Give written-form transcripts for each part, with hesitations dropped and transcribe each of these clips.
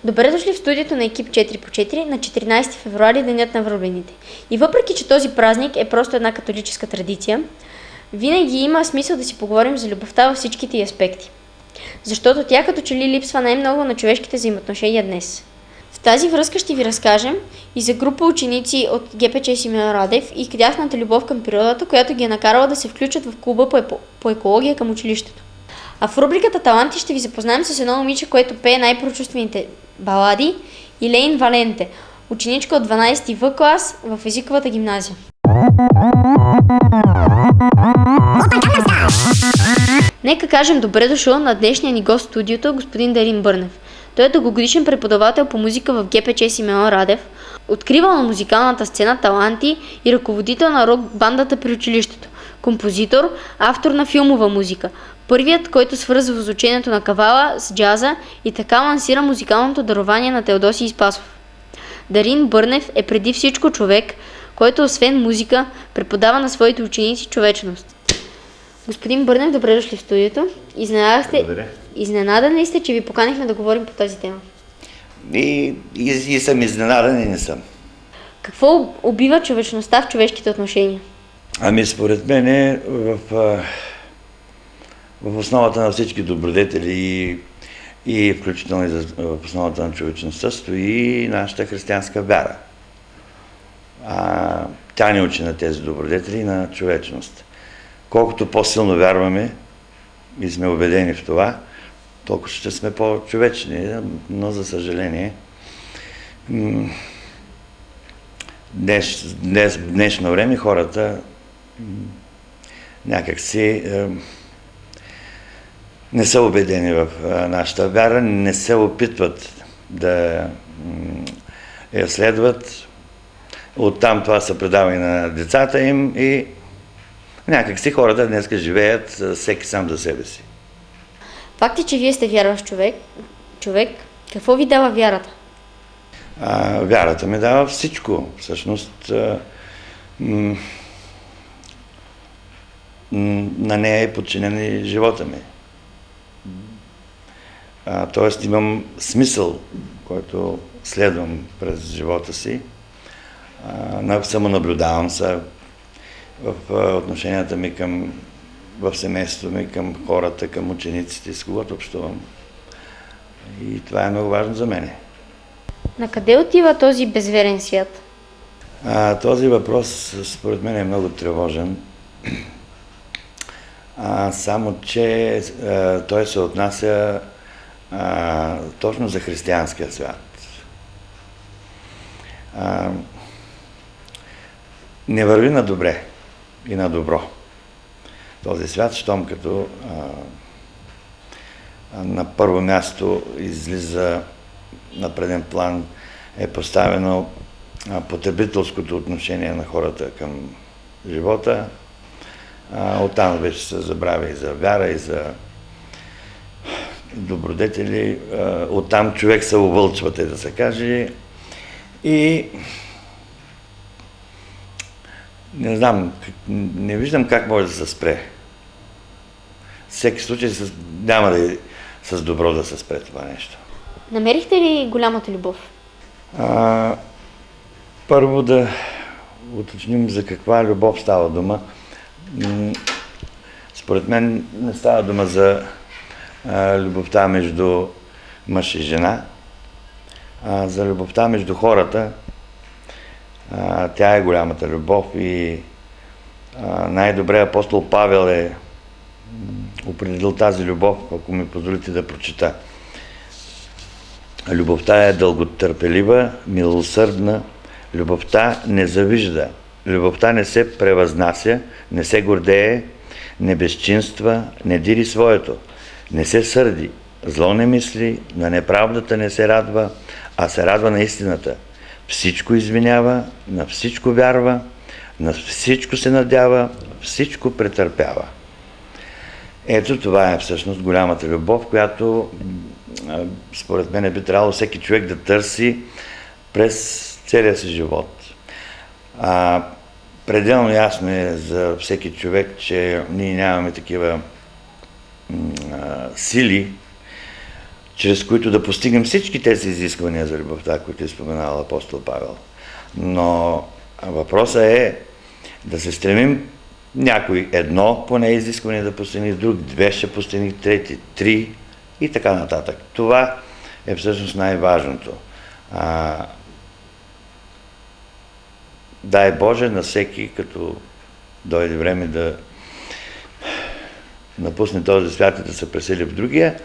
Добре дошли в студиото на Екип 4x4 на 14 февруари, денят на влюбените. И въпреки, че този празник е просто една католическа традиция, винаги има смисъл да си поговорим за любовта във всичките й аспекти. Защото тя като че ли липсва най-много на човешките взаимоотношения днес. В тази връзка ще ви разкажем и за група ученици от ГПЧ Симеон Радев и тяхната любов към природата, която ги е накарала да се включат в клуба по екология към училището. А в рубриката Таланти ще ви запознаем с едно момиче, което пее най-прочувствените балади, Илейн Валенте, ученичка от 12 В клас в езиковата гимназия. Нека кажем добре дошъл на днешния ни гост в студиото, господин Дарин Бърнев. Той е дългогодишен преподавател по музика в ГПЧ Симеон Радев, откривал на музикалната сцена таланти и ръководител на рок-бандата при училището, композитор, автор на филмова музика, първият, който свързва звучението на кавала с джаза и така лансира музикалното дарование на Теодосий Спасов. Дарин Бърнев е преди всичко човек, който освен музика преподава на своите ученици човечност. Господин Бърнев, добре дошли в студиото. Изненадан ли сте, че ви поканихме да говорим по тази тема? И съм изненадан и не съм. Какво убива човечността в човешките отношения? Според мен в основата на всички добродетели и включително и в основата на човечността стои нашата християнска вяра. Тя ни учи на тези добродетели и на човечност. Колкото по-силно вярваме и сме убедени в това, толкова ще сме по-човечни, но за съжаление днешно време хората някакси не са убедени в нашата вяра, не се опитват да я следват. Оттам това се предава и на децата им и някакси хората днес живеят всеки сам за себе си. Факт е, че вие сте вярващ човек. Какво ви дава вярата? Вярата ми дава всичко. Всъщност на нея е подчинен и живота ми. Тоест имам смисъл, който следвам през живота си. Самонаблюдавам се в отношенията ми в семейството ми, към хората, към учениците, с когото общувам. И това е много важно за мен. На къде отива този безверен свят? Този въпрос според мен е много тревожен. Само че той се отнася точно за християнския свят. Не върви на добре и на добро този свят, щом като на първо място излиза на преден план е поставено потребителското отношение на хората към живота. Оттам вече се забравя и за вяра, и за добродетели. Оттам човек се увълчва, да се каже. И не знам, не виждам как може да се спре. Всеки случай няма да е с добро да се спре това нещо. Намерихте ли голямата любов? Първо да уточним за каква любов става дума. Според мен не става дума за любовта между мъж и жена, а за любовта между хората. Тя е голямата любов и най-добре апостол Павел е определил тази любов, ако ми позволите да прочита. Любовта е дълготърпелива, милосърдна, любовта не завижда, любовта не се превъзнася, не се гордее, не безчинства, не дири своето, не се сърди, зло не мисли, на неправдата не се радва, а се радва на истината. Всичко извинява, на всичко вярва, на всичко се надява, всичко претърпява. Ето това е всъщност голямата любов, която според мен би трябвало всеки човек да търси през целия си живот. Пределно ясно е за всеки човек, че ние нямаме такива сили, чрез които да постигнем всички тези изисквания за любовта, които е споменал апостол Павел. Но въпросът е да се стремим някой едно поне изискване да постигне, друг две ще постигне, трети три и така нататък. Това е всъщност най-важното. Дай Боже на всеки, като дойде време да напусне този свят и да се пресели в другия,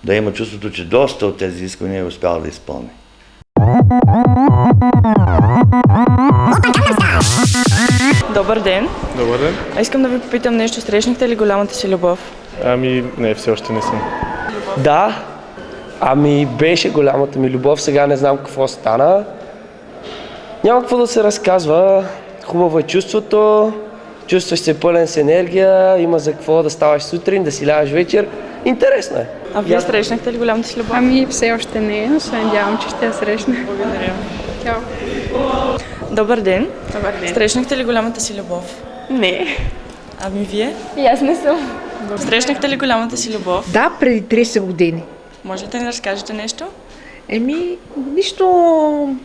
да има чувството, че доста от тези изисквания е успял да изпълни. Добър ден! Добър ден. Искам да ви попитам нещо. Срещнахте ли голямата си любов? Не, все още не съм. Да, беше голямата ми любов, сега не знам какво стана. Няма какво да се разказва. Хубаво е чувството, чувстваш се пълен с енергия, има за какво да ставаш сутрин, да си лягаш вечер. Интересно е. А вие срещнахте ли голямата си любов? Все още не, но се надявам, че ще я срещна. Благодаря. Чао. Добър ден! Добър ден. Срещнахте ли голямата си любов? Не. Вие? И аз не съм. Срещнахте ли голямата си любов? Да, преди 30 години. Може ли да ни разкажете нещо? Нищо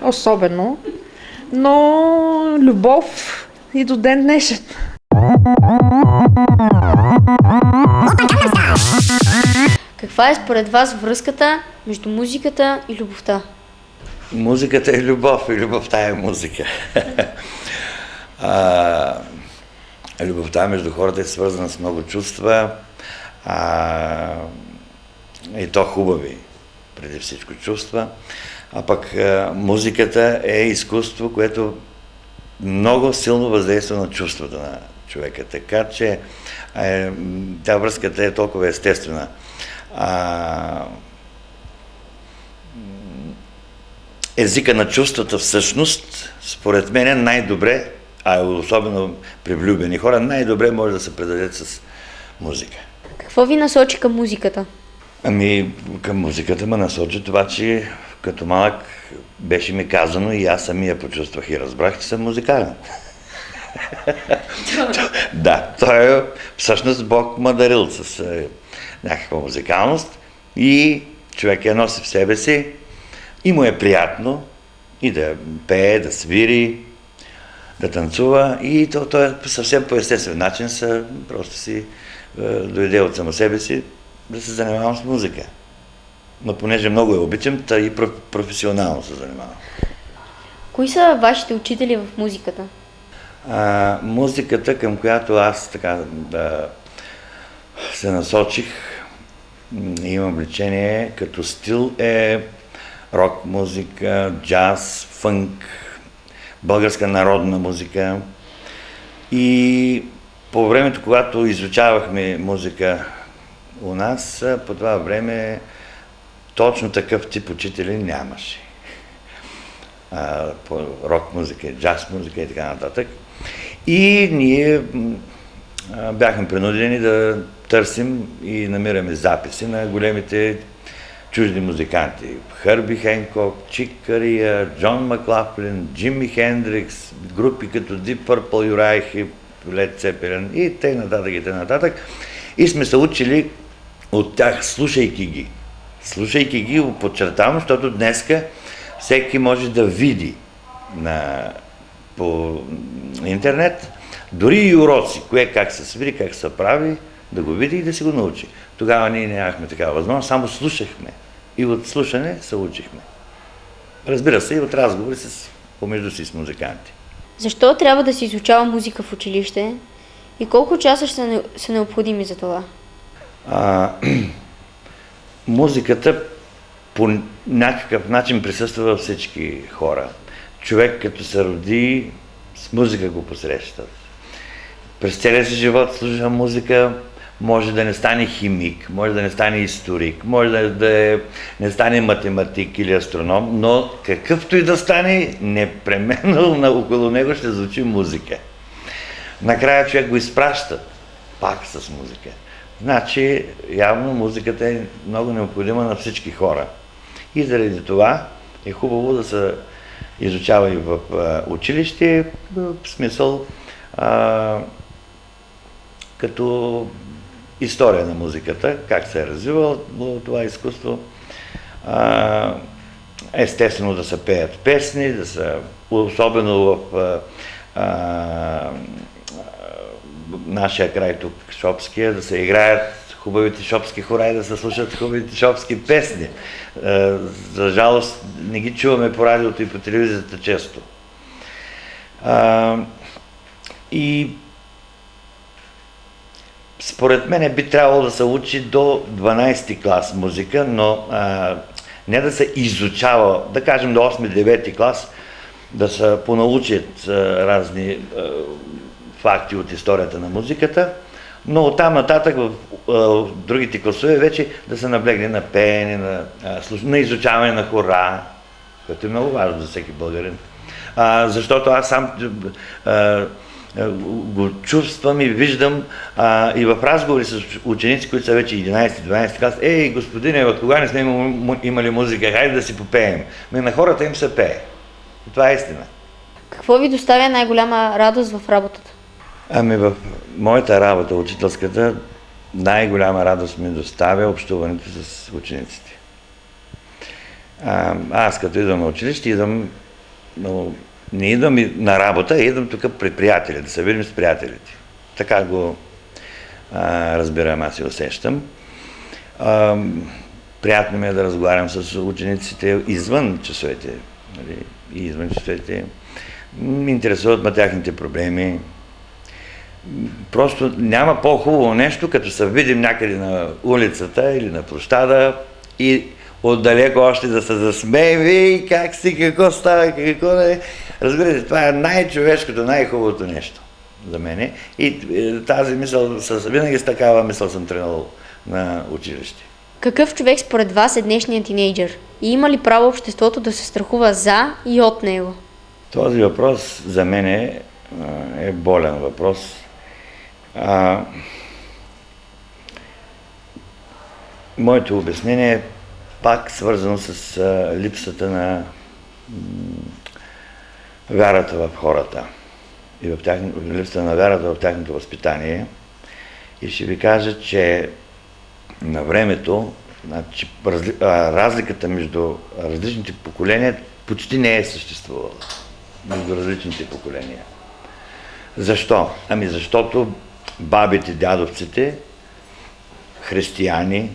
особено, но любов и до ден днешен. Каква е според вас връзката между музиката и любовта? Музиката е любов и любовта е музика. Любовта между хората е свързана с много чувства, и то хубави, преди всичко чувства. А пък музиката е изкуство, което много силно въздейства на чувствата на човека. Така че тя връзката е толкова естествена. Езика на чувствата всъщност, според мен е най-добре, особено при влюбени хора, най-добре може да се предаде с музика. Какво ви насочи към музиката? Към музиката ме насочи това, че като малък беше ми казано и аз самия почувствах и разбрах, че съм музикален. Да, всъщност Бог ме дарил с някаква музикалност и човек я носи в себе си и му е приятно и да пее, да свири, да танцува и то е съвсем по естествен начин, просто си дойде от само себе си да се занимавам с музика. Но понеже много я обичам, и професионално се занимавам. Кои са вашите учители в музиката? Музиката, към която аз така се насочих, имам влечение като стил е рок музика, джаз, фънк, българска народна музика. И по времето, когато изучавахме музика у нас, по това време точно такъв тип учители нямаше. По рок музика, джаз музика и така нататък. И ние бяхме принудени да търсим и намираме записи на големите чужди музиканти. Хърби Хенкок, Чик Кария, Джон Маклафлин, Джими Хендрикс, групи като Deep Purple, Юрайх, Лед Цепелин и т.н. И сме се учили от тях, слушайки ги. Слушайки ги, подчертавам, защото днеска всеки може да види по интернет, дори и уроци, как се свири, как се прави, да го види и да си го научи. Тогава ние нямахме такава възможност, само слушахме. И от слушане се учихме. Разбира се, и от разговори помежду си с музиканти. Защо трябва да се изучава музика в училище и колко часа са необходими за това? Музиката по някакъв начин присъства във всички хора. Човек като се роди, с музика го посрещат. През целия си живот слуша музика, може да не стане химик, може да не стане историк, може да не стане математик или астроном, но какъвто и да стане, непременно около него ще звучи музика. Накрая човек го изпраща пак с музика. Значи, явно музиката е много необходима на всички хора. И заради това е хубаво да се изучава и в училище, в смисъл като история на музиката, как се е развивало това изкуство. Естествено да се пеят песни, особено в нашия край тук, Шопския, да се играят хубавите шопски хора и да се слушат хубавите шопски песни. За жалост не ги чуваме по радиото и по телевизията често. И според мен би трябвало да се учи до 12-ти клас музика, но не да се изучава, да кажем до 8-9 клас, да се понаучат разни факти от историята на музиката, но оттам нататък в другите класове вече да се наблегне на пеене, на изучаване на хора, което е много важно за всеки българин. Защото аз сам го чувствам и виждам и в разговори с ученици, които са вече 11-12 клас. Ей, господине, кога не сме имали музика, хайде да си попеем. Но на хората им се пее. И това е истина. Какво ви доставя най-голяма радост в работата? В моята работа, учителската, най-голяма радост ми доставя общуването с учениците. Аз като идвам на училище, не идвам на работа, идвам тук при приятели, да се видим с приятелите. Така го разбирам, аз и усещам. Приятно ми е да разговарям с учениците извън часовете. И извън часовете. Ме интересуват тяхните проблеми. Просто няма по-хубаво нещо, като се видим някъде на улицата или на площада и отдалеко още да се засмеем и как си, какво става, какво не. Разбирате, това е най-човешкото, най-хубавото нещо за мене. И тази мисъл, винаги с такава мисъл съм тръгнал на училище. Какъв човек според вас е днешният тинейджър? И има ли право обществото да се страхува за и от него? Този въпрос за мен е болен въпрос. Моето обяснение е пак свързано с липсата на вярата в хората и липсата на вярата в тяхното възпитание. И ще ви кажа, че на времето разликата между различните поколения почти не е съществувала. Между различните поколения. Защо? Защото бабите, дядовците, християни,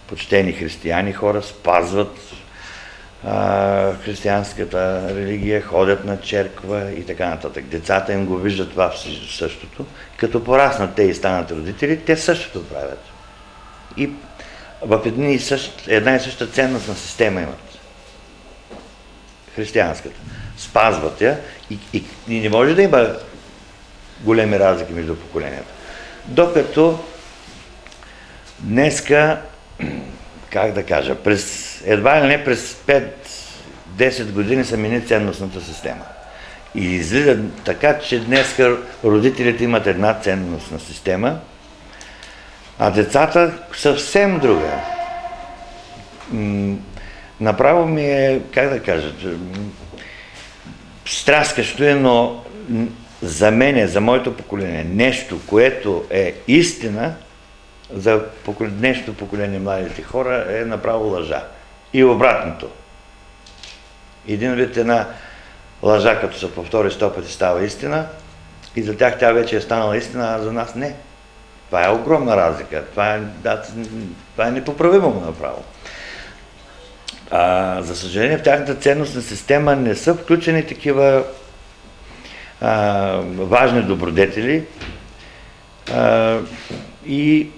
почтени християни хора, спазват християнската религия, ходят на черква и така нататък. Децата им го виждат това същото. Като пораснат те и станат родители, те същото правят. И в една и съща ценностна система имат. Християнската. Спазват я и не може да има големи разлики между поколенията. Докато днеска, как да кажа, едва ли не през 5-10 години са мини ценностната система. И излиза така, че днеска родителите имат една ценностна система, а децата съвсем друга. Направо ми е, как да кажа, стряскащо е, но за мен, за моето поколение, нещо, което е истина, за днешното поколение младите хора е направо лъжа. И обратното. Един вид една лъжа, като се повтори 100 пъти, става истина и за тях тя вече е станала истина, а за нас не. Това е огромна разлика. Това е непоправимо направо. За съжаление, в тяхната ценностна система не са включени такива важни добродетели и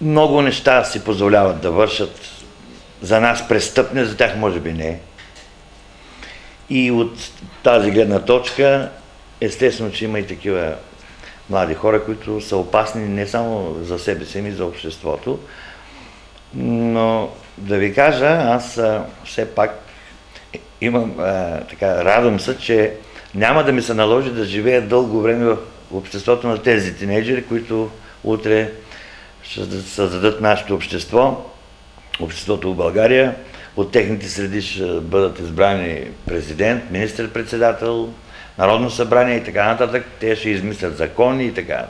много неща си позволяват да вършат. За нас престъпни, за тях може би не. И от тази гледна точка, естествено, че има и такива млади хора, които са опасни не само за себе си, но и за обществото. Но да ви кажа, аз все пак радвам се, че няма да ми се наложи да живея дълго време в обществото на тези тинейджери, които утре ще създадат нашето общество, обществото в България. От техните среди ще бъдат избрани президент, министър-председател, Народно събрание и така нататък, те ще измислят закони и така.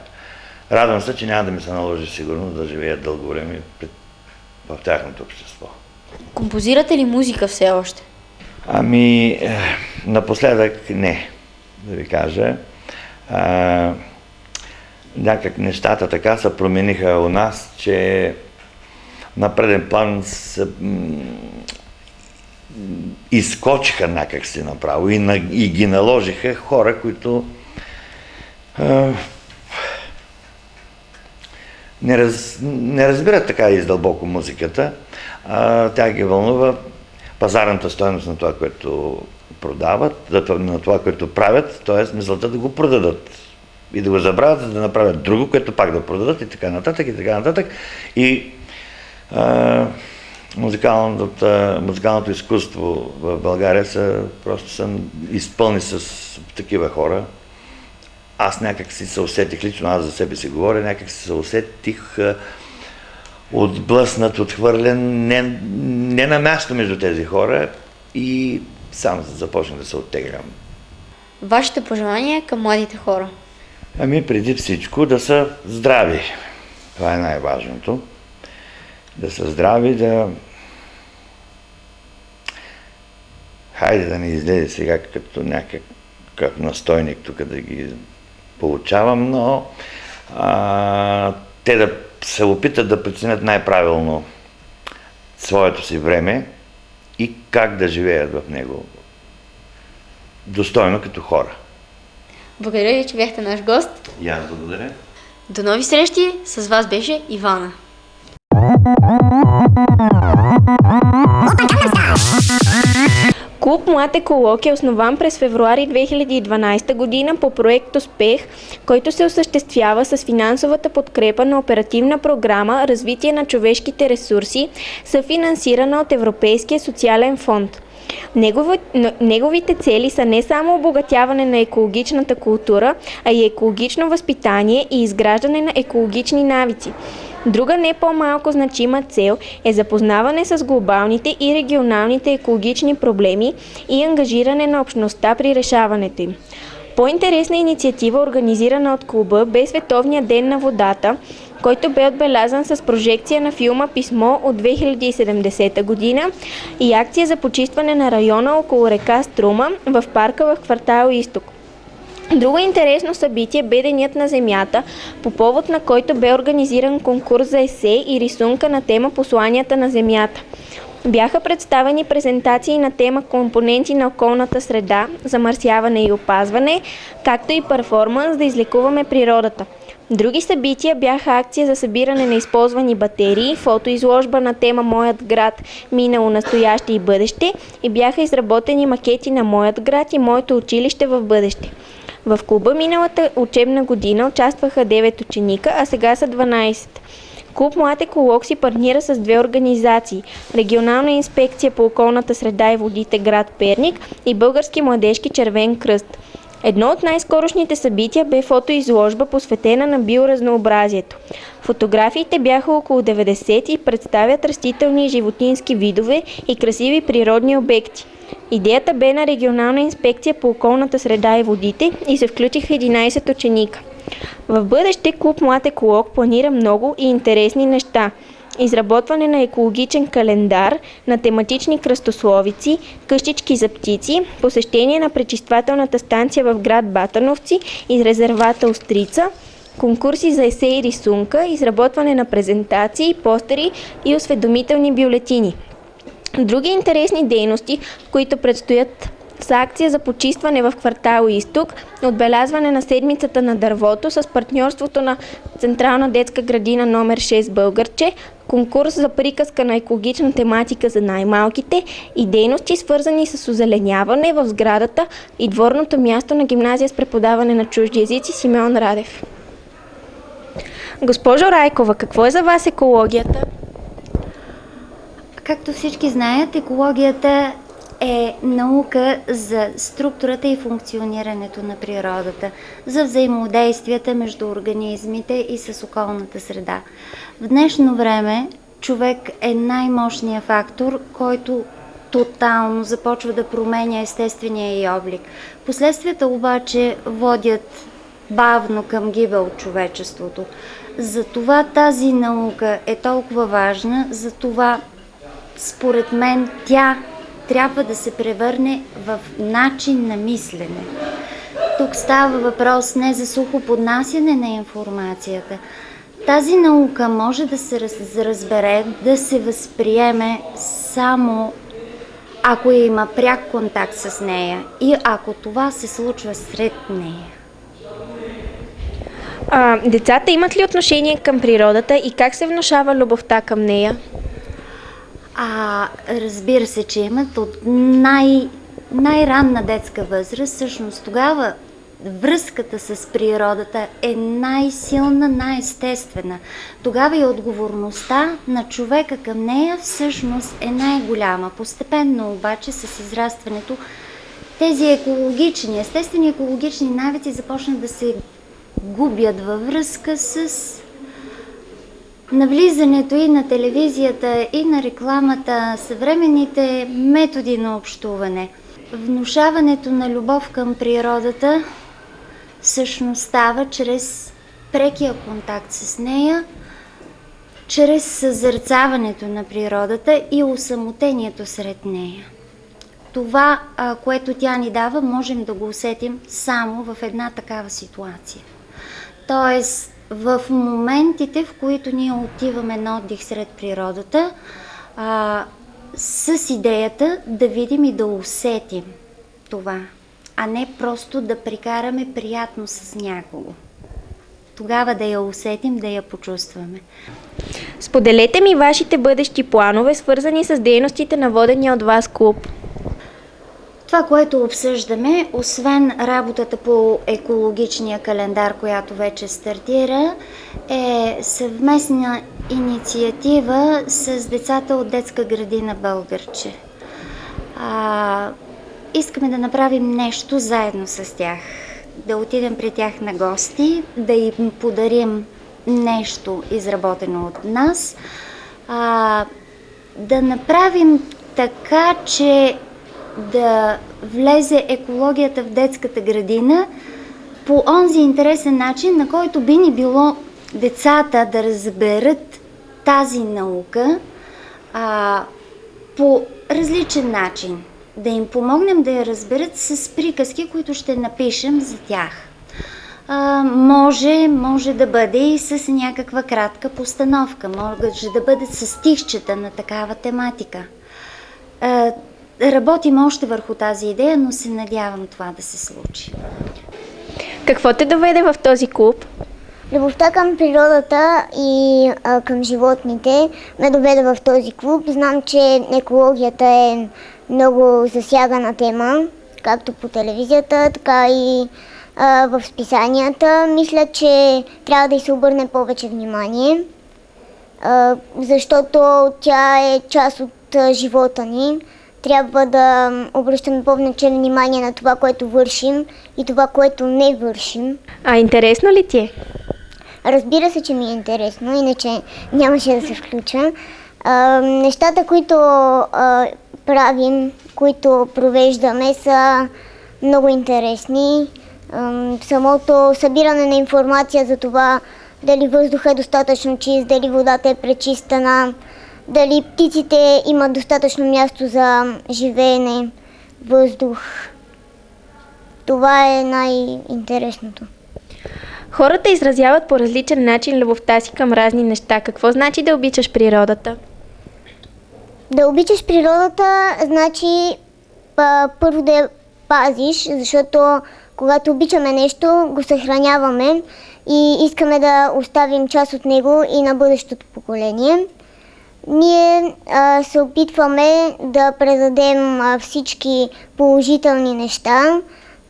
Радвам се, че няма да ми се наложи сигурно да живея дълго време в тяхното общество. Композирате ли музика все още? Ами, напоследък не, да ви кажа. Някак нещата така се промениха у нас, че на преден план изкочиха някакси направо и ги наложиха хора, които не разбират така издълбоко музиката. Тя ги вълнува пазарната стойност на това, което продават, на това, което правят, т.е. мисълта да го продадат и да го забравят, за да направят друго, което пак да продадат и така нататък, и така нататък. И музикалното изкуство в България просто са изпълни с такива хора. Аз някак си се усетих, лично аз за себе си говоря, някак си се усетих отблъснат, отхвърлен, не на място между тези хора и сам започнах да се оттеглям. Вашите пожелания към младите хора? Ами преди всичко да са здрави. Това е най-важното. Да са здрави, хайде да не излезе сега като някакъв настойник тук да ги получавам, но те да се опитат да преценят най-правилно своето си време и как да живеят в него достойно като хора. Благодаря ви, че бяхте наш гост. И аз благодаря. До нови срещи! С вас беше Ивана. Клуб Млад еколог е основан през февруари 2012 година по проект Успех, който се осъществява с финансовата подкрепа на оперативна програма Развитие на човешките ресурси, съфинансирана от Европейския социален фонд. Неговите цели са не само обогатяване на екологичната култура, а и екологично възпитание и изграждане на екологични навици. Друга не по-малко значима цел е запознаване с глобалните и регионалните екологични проблеми и ангажиране на общността при решаването им. По-интересна инициатива, организирана от клуба, бе Световния ден на водата, който бе отбелязан с прожекция на филма Писмо от 2070 година и акция за почистване на района около река Струма в парка в квартал Изток. Друго интересно събитие бе Денят на земята, по повод на който бе организиран конкурс за есе и рисунка на тема Посланията на земята. Бяха представени презентации на тема Компоненти на околната среда, замърсяване и опазване, както и перформанс да излекуваме природата. Други събития бяха акция за събиране на използвани батерии, фотоизложба на тема Моят град, минало, настояще и бъдеще и бяха изработени макети на Моят град и Моето училище в бъдеще. В клуба миналата учебна година участваха 9 ученика, а сега са 12. Клуб Млад еколог си партнира с две организации – Регионална инспекция по околната среда и водите град Перник и Български младежки червен кръст. Едно от най-скорошните събития бе фотоизложба, посветена на биоразнообразието. Фотографиите бяха около 90 и представят растителни и животински видове и красиви природни обекти. Идеята бе на Регионална инспекция по околната среда и водите и се включиха 11 ученика. В бъдеще Клуб Млад еколог планира много и интересни неща. Изработване на екологичен календар, на тематични кръстословици, къщички за птици, посещение на пречиствателната станция в град Батановци и резервата Острица, конкурси за есе и рисунка, изработване на презентации, постери и осведомителни бюлетини. Други интересни дейности, които предстоят, са акция за почистване в квартал Изток, отбелязване на седмицата на дървото с партньорството на Централна детска градина номер 6 Българче, конкурс за приказка на екологична тематика за най-малките и дейности, свързани с озеленяване в сградата и дворното място на гимназия с преподаване на чужди езици Симеон Радев. Госпожо Райкова, какво е за вас екологията? Както всички знаят, екологията е наука за структурата и функционирането на природата, за взаимодействията между организмите и с околната среда. В днешно време човек е най-мощният фактор, който тотално започва да променя естествения й облик. Последствията обаче водят бавно към гибел от човечеството. Затова тази наука е толкова важна, затова според мен тя трябва да се превърне в начин на мислене. Тук става въпрос не за сухо поднасяне на информацията. Тази наука може да се разбере, да се възприеме само ако има пряк контакт с нея и ако това се случва сред нея. Децата имат ли отношение към природата и как се внушава любовта към нея? Разбира се, че имат от най-ранна детска възраст. Всъщност тогава връзката с природата е най-силна, най-естествена. Тогава и отговорността на човека към нея всъщност е най-голяма. Постепенно обаче с израстването тези естествени екологични навици започнат да се губят във връзка с навлизането и на телевизията, и на рекламата, съвременните методи на общуване. Внушаването на любов към природата всъщност става чрез прекия контакт с нея, чрез съзерцаването на природата и осамотението сред нея. Това, което тя ни дава, можем да го усетим само в една такава ситуация. Тоест, в моментите, в които ние отиваме на отдих сред природата, с идеята да видим и да усетим това, а не просто да прикараме приятно с някого. Тогава да я усетим, да я почувстваме. Споделете ми вашите бъдещи планове, свързани с дейностите на водения от вас клуб. Това, което обсъждаме, освен работата по екологичния календар, която вече стартира, е съвместна инициатива с децата от детска градина Българче. Искаме да направим нещо заедно с тях. Да отидем при тях на гости, да им подарим нещо изработено от нас, да направим така, че да влезе екологията в детската градина по онзи интересен начин, на който би ни било децата да разберат тази наука по различен начин. Да им помогнем да я разберат с приказки, които ще напишем за тях. Може да бъде и с някаква кратка постановка, може да бъде с стихчета на такава тематика. Работим още върху тази идея, но се надявам това да се случи. Какво те доведе в този клуб? Любовта към природата и към животните ме доведе в този клуб. Знам, че екологията е много засягана тема, както по телевизията, така и в списанията. Мисля, че трябва да й се обърне повече внимание, защото тя е част от живота ни. Трябва да обръщаме повече внимание на това, което вършим и това, което не вършим. Интересно ли ти е? Разбира се, че ми е интересно, иначе нямаше да се включа. Нещата, които правим, които провеждаме, са много интересни. Самото събиране на информация за това дали въздухът е достатъчно чист, дали водата е пречистена, дали птиците имат достатъчно място за живеене, въздух. Това е най-интересното. Хората изразяват по различен начин любовта си към разни неща. Какво значи да обичаш природата? Да обичаш природата значи първо да я пазиш, защото когато обичаме нещо, го съхраняваме и искаме да оставим част от него и на бъдещото поколение. Ние се опитваме да предадем всички положителни неща,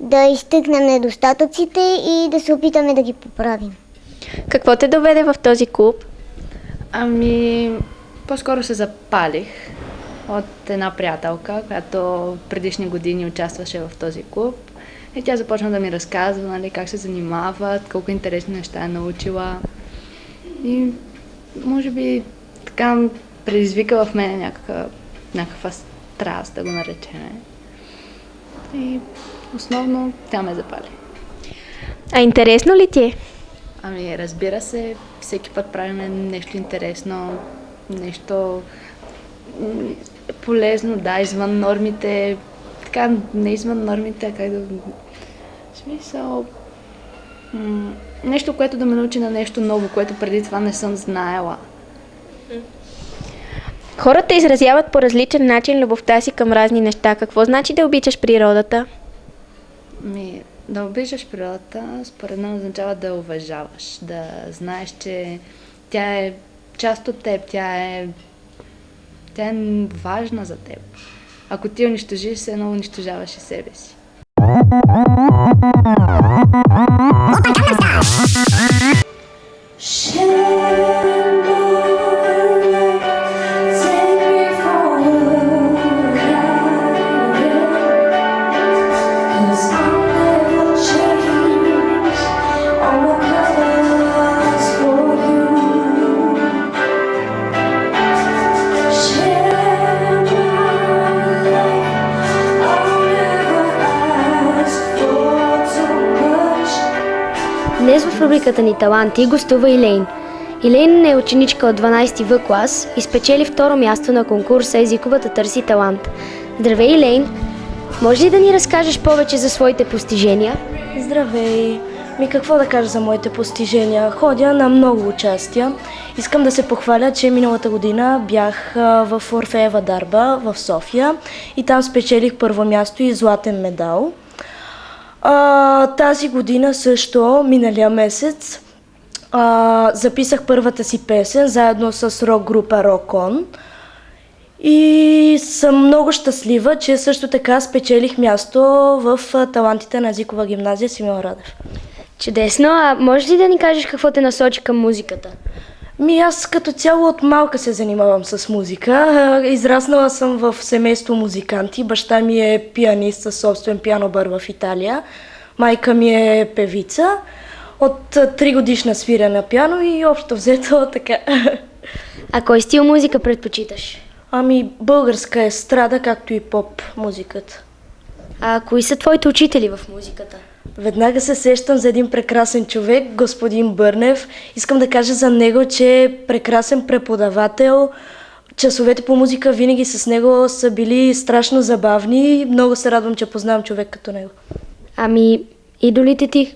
да изтъкнем недостатъците и да се опитаме да ги поправим. Какво те доведе в този клуб? По-скоро се запалих от една приятелка, която предишни години участваше в този клуб. И тя започна да ми разказва, как се занимават, колко интересни неща е научила. И може би така предизвика в мен някаква страст, да го наречем. И основно тя ме запали. А интересно ли ти е? Ами, разбира се, всеки път правим нещо интересно, нещо полезно, да, извън нормите, така, не извън нормите, а как да... В смисъл... нещо, което да ме научи на нещо ново, което преди това не съм знаела. Хората изразяват по различен начин любовта си към разни неща. Какво значи да обичаш природата? Да обичаш природата, според мен означава да я уважаваш, да знаеш, че тя е част от теб, тя е важна за теб. Ако ти унищожиш, все едно унищожаваш и себе си. Днес в рубриката ни Таланти гостува Илейн. Илейн е ученичка от 12 В клас и спечели второ място на конкурса Езиковата търси талант. Здравей, Илейн! Може ли да ни разкажеш повече за своите постижения? Здравей! Какво да кажа за моите постижения? Ходя на много участия. Искам да се похваля, че миналата година бях в Орфеева дарба в София и там спечелих първо място и златен медал. Тази година също, миналия месец, записах първата си песен заедно с рок-група Рок-Он и съм много щастлива, че също така спечелих място в талантите на езикова гимназия Симеон Радев. Чудесно! А можеш ли да ни кажеш какво те насочи към музиката? Аз като цяло от малка се занимавам с музика. Израснала съм в семейство музиканти. Баща ми е пианист със собствен пиано-бар в Италия. Майка ми е певица. От 3 годишна свиря на пиано и общо взето така. А кой стил музика предпочиташ? Българска естрада, както и поп музиката. А кои са твоите учители в музиката? Веднага се сещам за един прекрасен човек, господин Бърнев. Искам да кажа за него, че е прекрасен преподавател. Часовете по музика винаги с него са били страшно забавни. Много се радвам, че познавам човек като него. Идолите ти?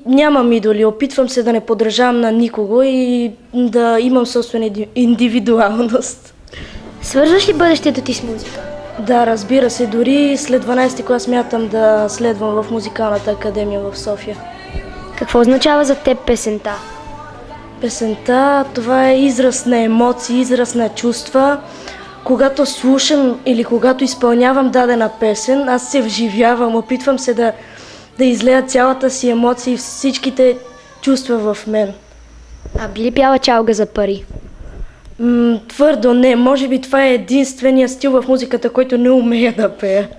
Нямам идоли. Опитвам се да не подражавам на никого и да имам собствена индивидуалност. Свързваш ли бъдещето ти с музика? Да, разбира се. Дори след 12-ти клас смятам да следвам в музикалната академия в София. Какво означава за теб песента? Песента, това е израз на емоции, израз на чувства. Когато слушам или когато изпълнявам дадена песен, аз се вживявам, опитвам се да излея цялата си емоция и всичките чувства в мен. Би ли пяла чалга за пари? Твърдо не. Може би това е единствения стил в музиката, който не умея да пея.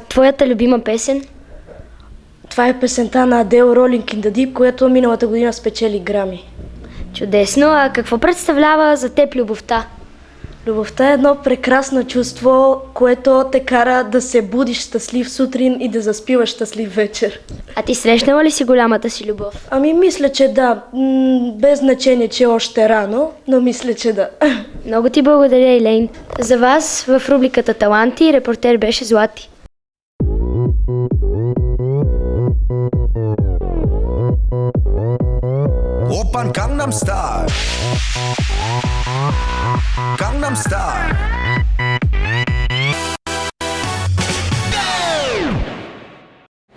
Твоята любима песен? Това е песента на Адел Rolling in the Deep, която миналата година спечели Грами. Чудесно! А какво представлява за теб любовта? Любовта е едно прекрасно чувство, което те кара да се будиш щастлив сутрин и да заспиваш щастлив вечер. А ти срещнала ли си голямата си любов? Мисля, че да. Без значение, че още рано, но мисля, че да. Много ти благодаря, Илейн. За вас в рубриката Таланти репортер беше Злати. Oppan Gangnam Style. Gangnam Style.